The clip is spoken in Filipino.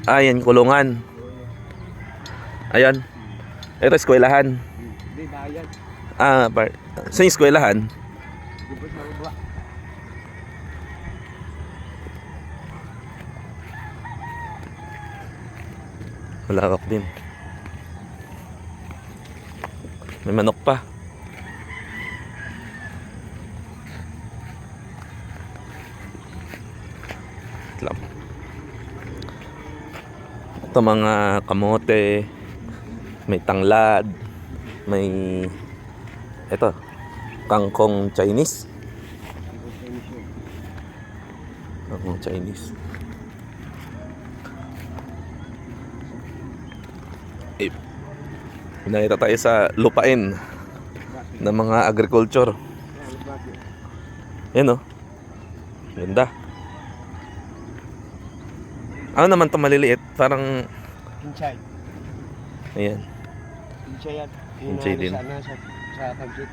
Ayan, kulungan. Ayan. Ito, eskwelahan. Hindi, bayan. Sa eskwelahan? Di ba sa baba? Malawak din. May manok pa. Ito mga kamote, may tanglad, may ito, kangkong Chinese. Kangkong Chinese. Nakita tayo sa lupain ng mga agriculture. Yan oh. Ganda. Ano naman to maliliit? Parang Pinchay. ayan. Pinchay yan. Pinchay din. Sa Taguig.